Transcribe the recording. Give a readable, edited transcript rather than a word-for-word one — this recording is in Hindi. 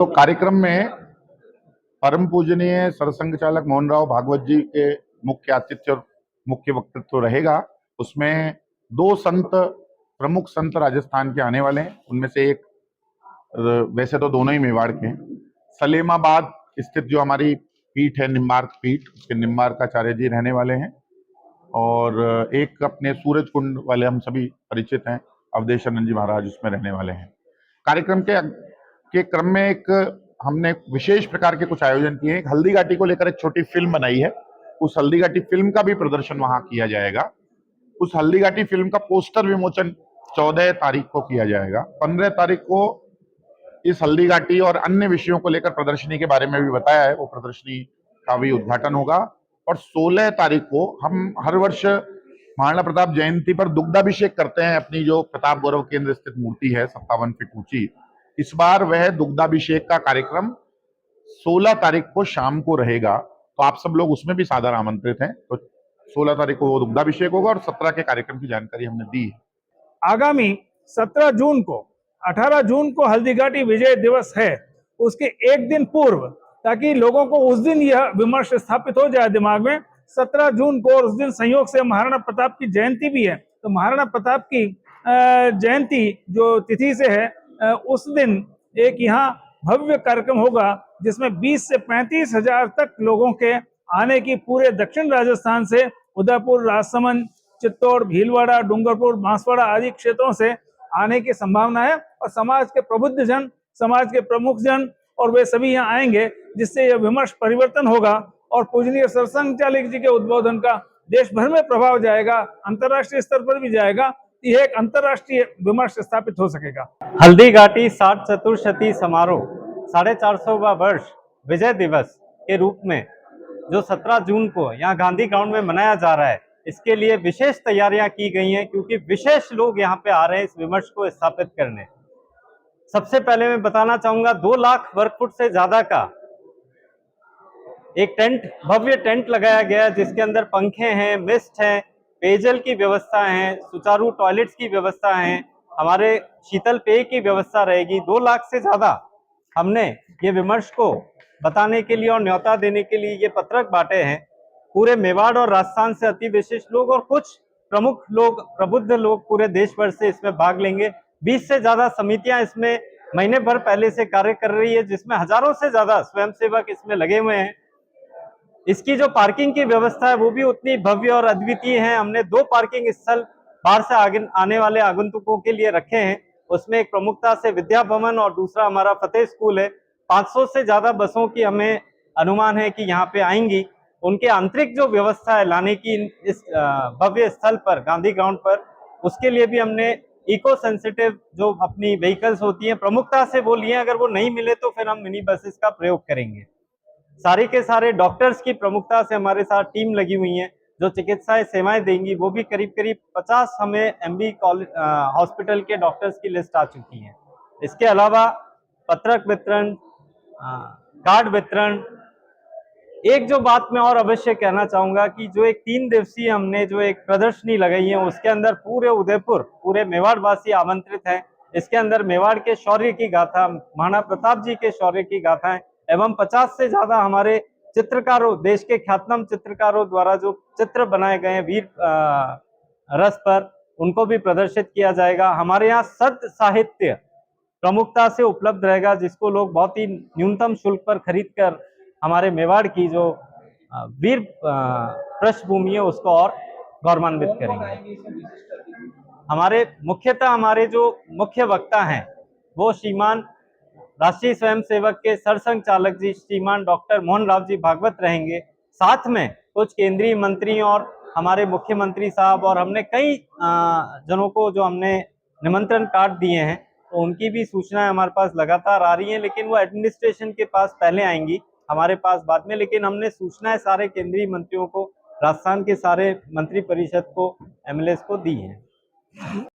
तो कार्यक्रम में परम पूजनीय सरसंघ चालक मोहन राव भागवत जी के मुख्य आतिथ्य और मुख्य वक्तृत्व रहेगा। उसमें दो संत, प्रमुख संत राजस्थान के आने वाले हैं। उनमें से एक, वैसे तो दोनों ही मेवाड़ के हैं, सलेमाबाद स्थित जो हमारी पीठ है निम्बार्क पीठ, उसके निम्बार्काचार्य जी रहने वाले हैं। और एक अपने सूरज कुंड वाले हम सभी परिचित हैं, अवधेशानंद जी महाराज, उसमें रहने वाले हैं। कार्यक्रम के क्रम में एक हमने विशेष प्रकार के कुछ आयोजन किए हैं। एक हल्दी घाटी को लेकर एक छोटी फिल्म बनाई है, उस हल्दी घाटी फिल्म का भी प्रदर्शन वहां किया जाएगा। उस हल्दी घाटी फिल्म का पोस्टर विमोचन 14 तारीख को किया जाएगा। 15 तारीख को इस हल्दी घाटी और अन्य विषयों को लेकर प्रदर्शनी के बारे में भी बताया है, वो प्रदर्शनी का भी उद्घाटन होगा। और 16 तारीख को हम हर वर्ष महाराणा प्रताप जयंती पर दुग्धाभिषेक करते हैं। अपनी जो प्रताप गौरव केंद्र स्थित मूर्ति है 57 फीट ऊंची, इस बार वह दुग्धाभिषेक का कार्यक्रम 16 तारीख को शाम को रहेगा। तो आप सब लोग उसमें भी सादर आमंत्रित हैं। तो 16 तारीख को वो दुग्धाभिषेक होगा और 17 के कार्यक्रम की जानकारी हमने दी है। आगामी 17 जून को 18 जून को हल्दीघाटी विजय दिवस है, उसके एक दिन पूर्व, ताकि लोगों को उस दिन यह विमर्श स्थापित हो जाए दिमाग में। 17 जून को, और उस दिन संयोग से महाराणा प्रताप की जयंती भी है, तो महाराणा प्रताप की जयंती जो तिथि से है, उस दिन एक यहाँ भव्य कार्यक्रम होगा जिसमें 20 से 35 हजार तक लोगों के आने की, पूरे दक्षिण राजस्थान से, उदयपुर, राजसमंद, चित्तौड़, भीलवाड़ा, डूंगरपुर, बांसवाड़ा आदि क्षेत्रों से आने की संभावना है। और समाज के प्रबुद्ध जन, समाज के प्रमुख जन, और वे सभी यहाँ आएंगे, जिससे यह विमर्श परिवर्तन होगा और पूजनीय सरसंघ चालक जी के उद्बोधन का देश भर में प्रभाव जाएगा, अंतर्राष्ट्रीय स्तर पर भी जाएगा। यह एक अंतर्राष्ट्रीय विमर्श स्थापित हो सकेगा। हल्दी घाटी 60 चतुर्शती समारोह 450वां वर्ष विजय दिवस के रूप में जो 17 जून को यहाँ गांधी ग्राउंड में मनाया जा रहा है, इसके लिए विशेष तैयारियां की गई हैं, क्योंकि विशेष लोग यहाँ पे आ रहे हैं इस विमर्श को स्थापित करने। सबसे पहले मैं बताना चाहूंगा, 2 लाख वर्ग फुट से ज्यादा का एक टेंट, भव्य टेंट लगाया गया है, जिसके अंदर पंखे हैं, मिस्ट है, पेयजल की व्यवस्था है, सुचारू टॉयलेट्स की व्यवस्था है, हमारे शीतल पेय की व्यवस्था रहेगी। 2 लाख से ज्यादा हमने ये विमर्श को बताने के लिए और न्योता देने के लिए ये पत्रक बांटे हैं। पूरे मेवाड़ और राजस्थान से अति विशिष्ट लोग और कुछ प्रमुख लोग, प्रबुद्ध लोग पूरे देश भर से इसमें भाग लेंगे। 20 से ज्यादा समितियां इसमें महीने भर पहले से कार्य कर रही है, जिसमें हजारों से ज्यादा स्वयंसेवक इसमें लगे हुए हैं। इसकी जो पार्किंग की व्यवस्था है वो भी उतनी भव्य और अद्वितीय है। हमने 2 पार्किंग स्थल बाहर से आने वाले आगंतुकों के लिए रखे हैं। उसमें एक प्रमुखता से विद्या भवन और दूसरा हमारा फतेह स्कूल है। 500 से ज्यादा बसों की हमें अनुमान है कि यहाँ पे आएंगी। उनके आंतरिक जो व्यवस्था है लाने की इस भव्य स्थल पर, गांधी ग्राउंड पर, उसके लिए भी हमने इको सेंसिटिव जो अपनी व्हीकल्स होती हैं, प्रमुखता से वो लिए। अगर वो नहीं मिले तो फिर हम मिनी बसेस का प्रयोग करेंगे। सारे के सारे डॉक्टर्स की प्रमुखता से हमारे साथ टीम लगी हुई है जो चिकित्सा सेवाएं देंगी। वो भी करीब करीब 50 हमें एमबी हॉस्पिटल के डॉक्टर्स की लिस्ट आ चुकी है। इसके अलावा पत्रक वितरण, कार्ड वितरण। एक जो बात मैं और अवश्य कहना चाहूंगा कि जो एक 3 दिवसीय हमने जो एक प्रदर्शनी लगाई है, उसके अंदर पूरे उदयपुर, पूरे मेवाड़ वासी आमंत्रित हैं। इसके अंदर मेवाड़ के शौर्य की गाथा, महाराणा प्रताप जी के शौर्य की गाथाएं एवं 50 से ज्यादा हमारे चित्रकारों, देश के ख्यातनाम चित्रकारों द्वारा जो चित्र बनाए गए हैं वीर रस पर, उनको भी प्रदर्शित किया जाएगा। हमारे यहाँ सद साहित्य प्रमुखता से उपलब्ध रहेगा, जिसको लोग बहुत ही न्यूनतम शुल्क पर खरीद कर हमारे मेवाड़ की जो वीर पृष्ठभूमि है उसको और गौरवान्वित करेंगे। हमारे मुख्यतः हमारे जो मुख्य वक्ता हैं वो श्रीमान राष्ट्रीय स्वयंसेवक के सरसंघ चालक जी श्रीमान डॉक्टर मोहन राव जी भागवत रहेंगे। साथ में कुछ केंद्रीय मंत्री और हमारे मुख्यमंत्री साहब, और हमने कई जनों को जो हमने निमंत्रण कार्ड दिए हैं, तो उनकी भी सूचनाएं हमारे पास लगातार आ रही हैं, लेकिन वो एडमिनिस्ट्रेशन के पास पहले आएंगी, हमारे पास बाद में। लेकिन हमने सूचनाएं सारे केंद्रीय मंत्रियों को, राजस्थान के सारे मंत्री परिषद को, एमएलए को दी हैं।